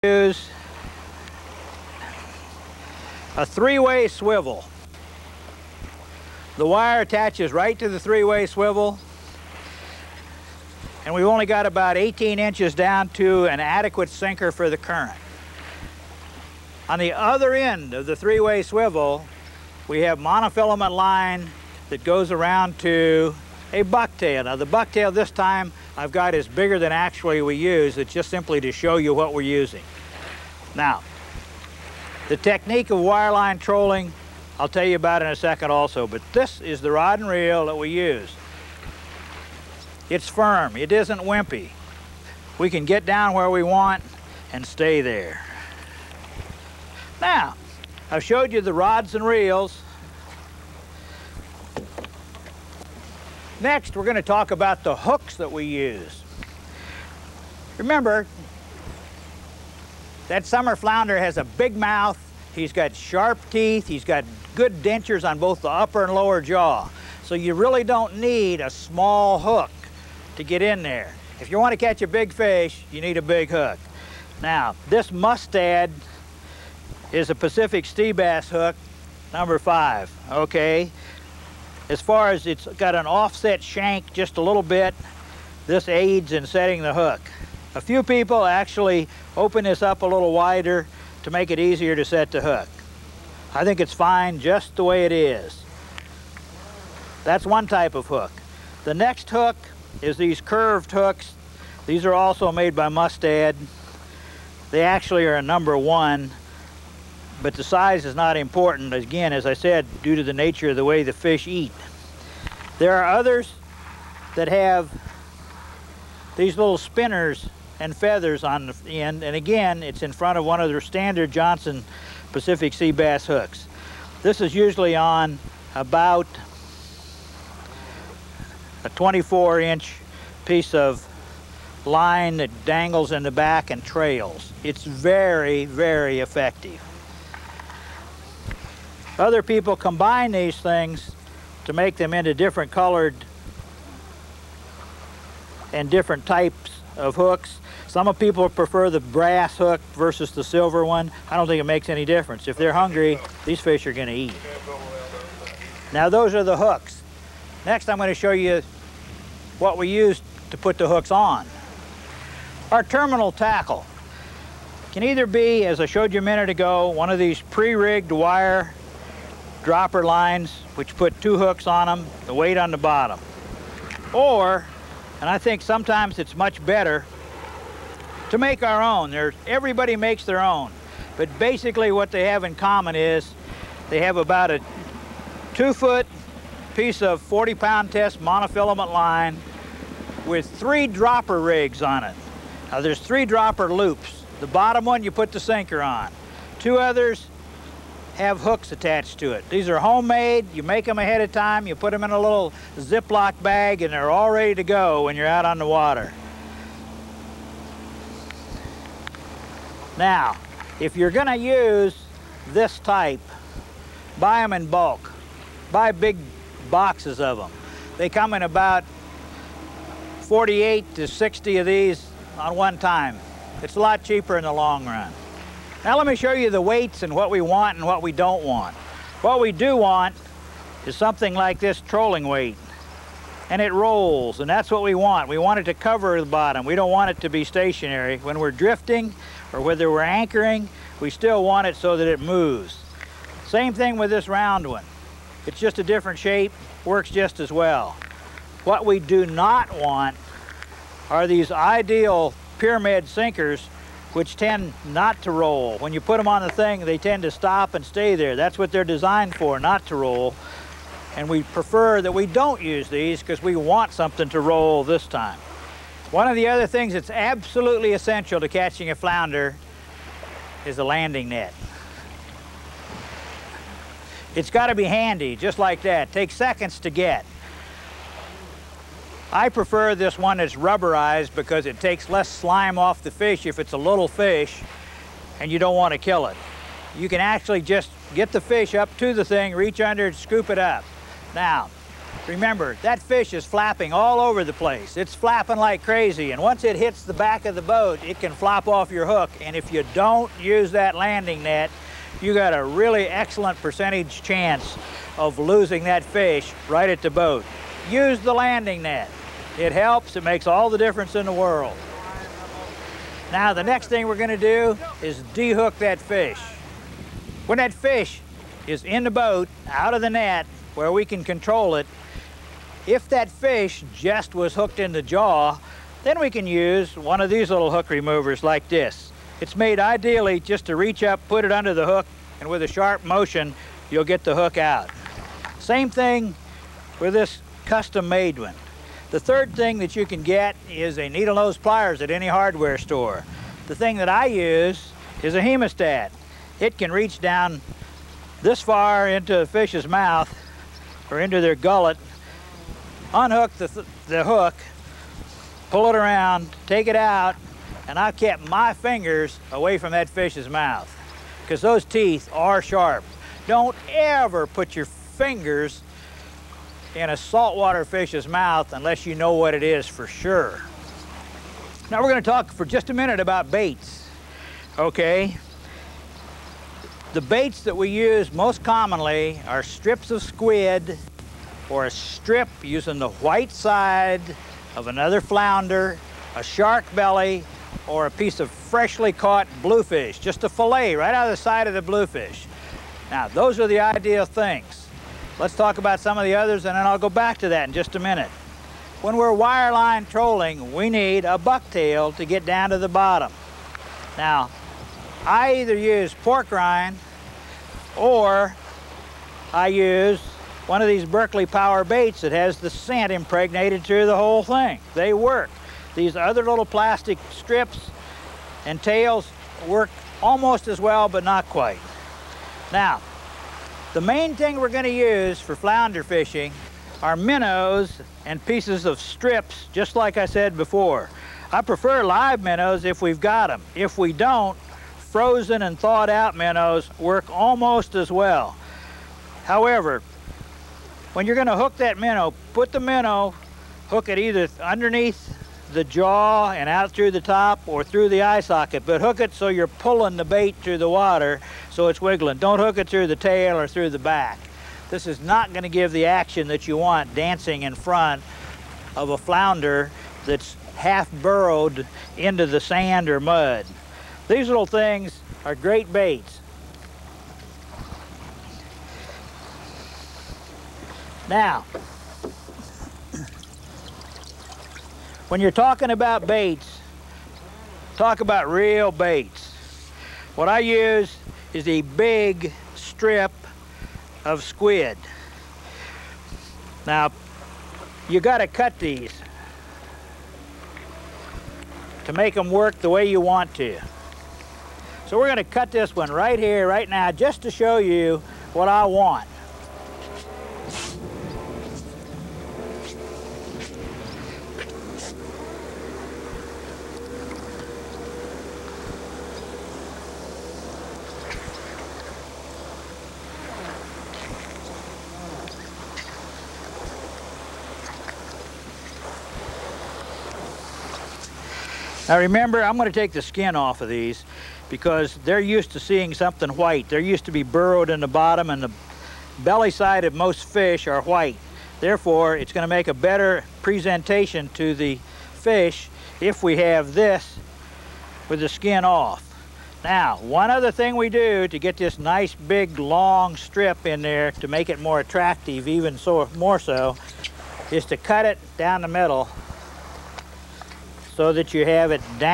Use a three-way swivel. The wire attaches right to the three-way swivel, and we've only got about 18 inches down to an adequate sinker for the current. On the other end of the three-way swivel, we have monofilament line that goes around to a bucktail. Now the bucktail this time I've got is bigger than actually we use. It's just simply to show you what we're using. Now, the technique of wireline trolling, I'll tell you about in a second also, but this is the rod and reel that we use. It's firm, it isn't wimpy. We can get down where we want and stay there. Now, I've showed you the rods and reels. Next, we're going to talk about the hooks that we use. Remember, that summer flounder has a big mouth, he's got sharp teeth, he's got good dentures on both the upper and lower jaw. So you really don't need a small hook to get in there. If you want to catch a big fish, you need a big hook. Now, this mustad is a Pacific sea bass hook, number 5, okay? As far as it's got an offset shank just a little bit, this aids in setting the hook. A few people actually open this up a little wider to make it easier to set the hook. I think it's fine just the way it is. That's one type of hook. The next hook is these curved hooks. These are also made by Mustad. They actually are a number 1. But the size is not important, again, as I said, due to the nature of the way the fish eat. There are others that have these little spinners and feathers on the end, and again, it's in front of one of their standard Johnson Pacific sea bass hooks. This is usually on about a 24-inch piece of line that dangles in the back and trails. It's very, very effective. Other people combine these things to make them into different colored and different types of hooks. Some people prefer the brass hook versus the silver one. I don't think it makes any difference. If they're hungry, these fish are going to eat. Now those are the hooks. Next I'm going to show you what we use to put the hooks on. Our terminal tackle can either be, as I showed you a minute ago, one of these pre-rigged wire dropper lines which put 2 hooks on them, the weight on the bottom. Or, and I think sometimes it's much better, to make our own. Everybody makes their own, but basically what they have in common is they have about a 2-foot piece of 40-pound test monofilament line with 3 dropper rigs on it. Now there's 3 dropper loops. The bottom one you put the sinker on. 2 others have hooks attached to it. These are homemade. You make them ahead of time. You put them in a little Ziploc bag and they're all ready to go when you're out on the water. Now, if you're going to use this type, buy them in bulk. Buy big boxes of them. They come in about 48 to 60 of these on one time. It's a lot cheaper in the long run. Now let me show you the weights and what we want and what we don't want. What we do want is something like this trolling weight. And it rolls, and that's what we want. We want it to cover the bottom. We don't want it to be stationary. When we're drifting or whether we're anchoring, we still want it so that it moves. Same thing with this round one. It's just a different shape, works just as well. What we do not want are these ideal pyramid sinkers which tend not to roll. When you put them on the thing, they tend to stop and stay there. That's what they're designed for, not to roll. And we prefer that we don't use these because we want something to roll this time. One of the other things that's absolutely essential to catching a flounder is a landing net. It's got to be handy, just like that. It takes seconds to get. I prefer this one that's rubberized because it takes less slime off the fish if it's a little fish and you don't want to kill it. You can actually just get the fish up to the thing, reach under it, scoop it up. Now, Remember, that fish is flapping all over the place. It's flapping like crazy, and once it hits the back of the boat, it can flop off your hook, and if you don't use that landing net, you got a really excellent percentage chance of losing that fish right at the boat. Use the landing net. It helps, it makes all the difference in the world. Now, the next thing we're gonna do is de-hook that fish. When that fish is in the boat, out of the net, where we can control it, if that fish just was hooked in the jaw, then we can use one of these little hook removers like this. It's made ideally just to reach up, put it under the hook, and with a sharp motion, you'll get the hook out. Same thing with this custom-made one. The third thing that you can get is a needle nose pliers at any hardware store. The thing that I use is a hemostat. It can reach down this far into a fish's mouth or into their gullet, unhook the hook, pull it around, take it out, and I've kept my fingers away from that fish's mouth because those teeth are sharp. Don't ever put your fingers in a saltwater fish's mouth unless you know what it is for sure. Now we're going to talk for just a minute about baits, okay? The baits that we use most commonly are strips of squid, or a strip using the white side of another flounder, a shark belly, or a piece of freshly caught bluefish, just a fillet right out of the side of the bluefish. Now, those are the ideal things. Let's talk about some of the others, and then I'll go back to that in just a minute. When we're wireline trolling, we need a bucktail to get down to the bottom. Now, I either use pork rind or I use one of these Berkeley Power baits that has the scent impregnated through the whole thing. They work. These other little plastic strips and tails work almost as well, but not quite. Now, the main thing we're going to use for flounder fishing are minnows and pieces of strips, just like I said before. I prefer live minnows if we've got them. If we don't, frozen and thawed out minnows work almost as well. However, when you're going to hook that minnow, put the minnow, hook it either underneath the jaw and out through the top or through the eye socket, but hook it so you're pulling the bait through the water so it's wiggling. Don't hook it through the tail or through the back. This is not going to give the action that you want dancing in front of a flounder that's half burrowed into the sand or mud. These little things are great baits. Now, when you're talking about baits, talk about real baits. What I use is a big strip of squid. Now, you got to cut these to make them work the way you want to. So we're going to cut this one right here, right now, just to show you what I want. Now remember, I'm going to take the skin off of these because they're used to seeing something white. They're used to be burrowed in the bottom, and the belly side of most fish are white. Therefore, it's going to make a better presentation to the fish if we have this with the skin off. Now, one other thing we do to get this nice big long strip in there to make it more attractive, even so more so, is to cut it down the middle so that you have it down